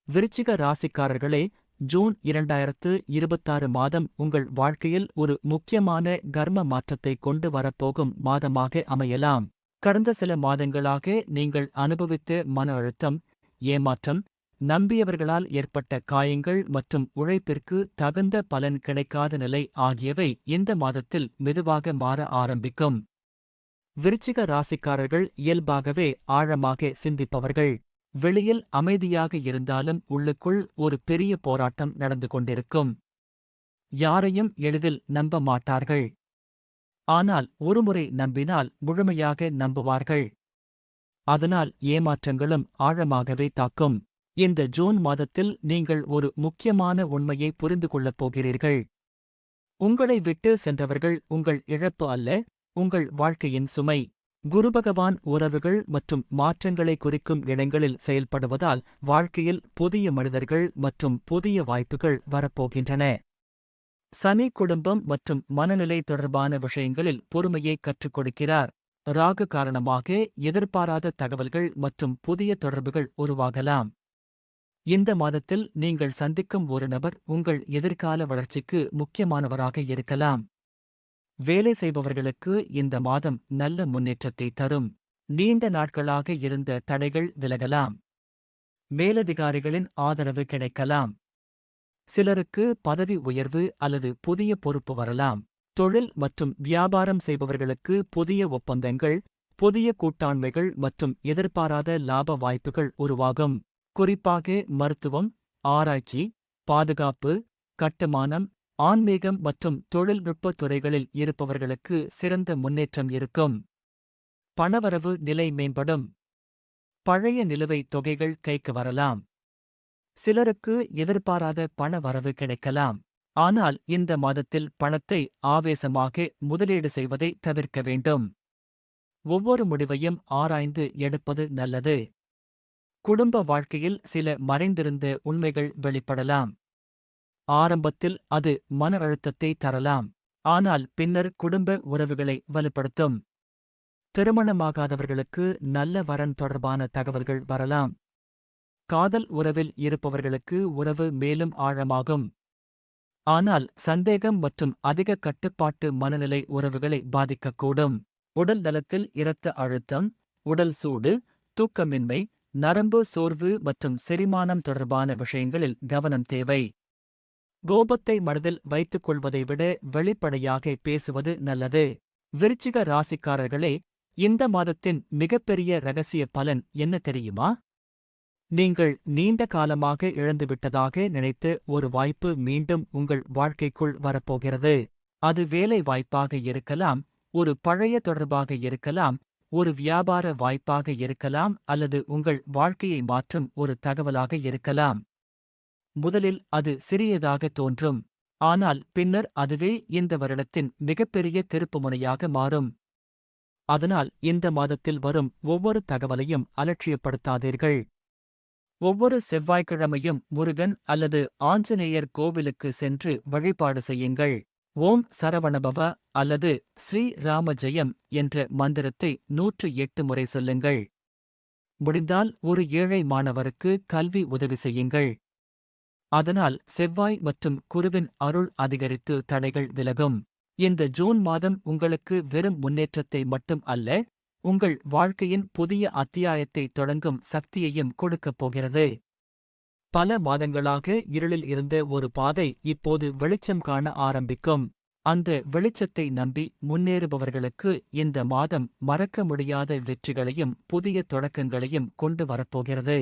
விருச்சிக ராசிக்காரர்களே, ஜூன் 2026 மாதம் உங்கள் வாழ்க்கையில் ஒரு முக்கியமான கர்ம மாற்றத்தை கொண்டு வரப்போகும் மாதமாக அமையலாம். கடந்த சில மாதங்களாக நீங்கள் அனுபவித்த மன அழுத்தம், ஏமாற்றம், நம்பியவர்களால் ஏற்பட்ட காயங்கள் மற்றும் உழைப்பிற்கு தகுந்த பலன் கிடைக்காத நிலை ஆகியவை இந்த மாதத்தில் மெதுவாக மாற ஆரம்பிக்கும். விருச்சிக ராசிக்காரர்கள் இயல்பாகவே ஆழமாக சிந்திப்பவர்கள். வெளியில் அமைதியாக இருந்தாலும் உள்ளுக்குள் ஒரு பெரிய போராட்டம் நடந்து கொண்டிருக்கும். யாரையும் எளிதில் நம்ப மாட்டார்கள். ஆனால் ஒருமுறை நம்பினால் முழுமையாக நம்புவார்கள். அதனால் ஏமாற்றங்களும் ஆழமாகவே தாக்கும். இந்த ஜூன் மாதத்தில் நீங்கள் ஒரு முக்கியமான உண்மையை புரிந்து கொள்ளப் போகிறீர்கள். உங்களை விட்டு சென்றவர்கள் உங்கள் இழப்பு அல்ல, உங்கள் வாழ்க்கையின் சுமை. குருபகவான் உறவுகள் மற்றும் மாற்றங்களை குறிக்கும் இடங்களில் செயல்படுவதால் வாழ்க்கையில் புதிய மனிதர்கள் மற்றும் புதிய வாய்ப்புகள் வரப்போகின்றன. சனி குடும்பம் மற்றும் மனநிலை தொடர்பான விஷயங்களில் பொறுமையை கற்றுக் கொடுக்கிறார். ராகு காரணமாக எதிர்பாராத தகவல்கள் மற்றும் புதிய தொடர்புகள் உருவாகலாம். இந்த மாதத்தில் நீங்கள் சந்திக்கும் ஒரு நபர் உங்கள் எதிர்கால வளர்ச்சிக்கு முக்கியமானவராக இருக்கலாம். வேலை செய்பவர்களுக்கு இந்த மாதம் நல்ல முன்னேற்றத்தை தரும். நீண்ட நாட்களாக இருந்த தடைகள் விலகலாம். மேலதிகாரிகளின் ஆதரவு கிடைக்கலாம். சிலருக்கு பதவி உயர்வு அல்லது புதிய பொறுப்பு வரலாம். தொழில் மற்றும் வியாபாரம் செய்பவர்களுக்கு புதிய ஒப்பந்தங்கள், புதிய கூட்டாண்மைகள் மற்றும் எதிர்பாராத லாப வாய்ப்புகள் உருவாகும். குறிப்பாக மருத்துவம், ஆராய்ச்சி, பாதுகாப்பு, கட்டுமானம், ஆன்மீகம் மற்றும் தொழில்நுட்பத் துறைகளில் இருப்பவர்களுக்கு சிறந்த முன்னேற்றம் இருக்கும். பணவரவு நிலை மேம்படும். பழைய நிலுவைத் தொகைகள் கைக்கு வரலாம். சிலருக்கு எதிர்பாராத பண வரவு கிடைக்கலாம். ஆனால் இந்த மாதத்தில் பணத்தை ஆவேசமாக முதலீடு செய்வதை தவிர்க்க வேண்டும். ஒவ்வொரு முடிவையும் ஆராய்ந்து எடுப்பது நல்லது. குடும்ப வாழ்க்கையில் சில மறைந்திருந்த உண்மைகள் வெளிப்படலாம். ஆரம்பத்தில் அது மன அழுத்தத்தை தரலாம். ஆனால் பின்னர் குடும்ப உறவுகளை வலுப்படுத்தும். திருமணமாகாதவர்களுக்கு நல்ல வரன் தொடர்பான தகவல்கள் வரலாம். காதல் உறவில் இருப்பவர்களுக்கு உறவு மேலும் ஆழமாகும். ஆனால் சந்தேகம் மற்றும் அதிக கட்டுப்பாட்டு மனநிலை உறவுகளை பாதிக்கக்கூடும். உடல் நலத்தில் இரத்த அழுத்தம், உடல் சூடு, தூக்கமின்மை, நரம்பு சோர்வு மற்றும் செரிமானம் தொடர்பான விஷயங்களில் கவனம் தேவை. கோபத்தை மனதில் வைத்துக் கொள்வதை விட வெளிப்படையாக பேசுவது நல்லது. விருச்சிக ராசிக்காரர்களே, இந்த மாதத்தின் மிகப்பெரிய இரகசிய பலன் என்ன தெரியுமா? நீங்கள் நீண்ட காலமாக இழந்துவிட்டதாக நினைத்த ஒரு வாய்ப்பு மீண்டும் உங்கள் வாழ்க்கைக்குள் வரப்போகிறது. அது வேலை வாய்ப்பாக இருக்கலாம், ஒரு பழைய தொடர்பாக இருக்கலாம், ஒரு வியாபார வாய்ப்பாக இருக்கலாம் அல்லது உங்கள் வாழ்க்கையை மாற்றும் ஒரு தகவலாக இருக்கலாம். முதலில் அது சிறியதாக தோன்றும். ஆனால் பின்னர் அதுவே இந்த வருடத்தின் மிகப்பெரிய திருப்புமுனையாக மாறும். அதனால் இந்த மாதத்தில் வரும் ஒவ்வொரு தகவலையும் அலட்சியப்படுத்தாதீர்கள். ஒவ்வொரு செவ்வாய்க்கிழமையும் முருகன் அல்லது ஆஞ்சநேயர் கோவிலுக்கு சென்று வழிபாடு செய்யுங்கள். ஓம் சரவணபவ அல்லது ஸ்ரீ ராம ஜெயம் என்ற மந்திரத்தை 108 முறை சொல்லுங்கள். முடிந்தால் ஒரு ஏழை மாணவருக்கு கல்வி உதவி செய்யுங்கள். அதனால் செவ்வாய் மற்றும் குருவின் அருள் அதிகரித்து தடைகள் விலகும். இந்த ஜூன் மாதம் உங்களுக்கு வெறும் முன்னேற்றத்தை மட்டும் அல்ல, உங்கள் வாழ்க்கையின் புதிய அத்தியாயத்தை தொடங்கும் சக்தியையும் கொடுக்கப் போகிறது. பல மாதங்களாக இருளில் இருந்த ஒரு பாதை இப்போது வெளிச்சம் காண ஆரம்பிக்கும். அந்த வெளிச்சத்தை நம்பி முன்னேறுபவர்களுக்கு இந்த மாதம் மறக்க முடியாத வெற்றிகளையும் புதிய தொடக்கங்களையும் கொண்டு வரப்போகிறது.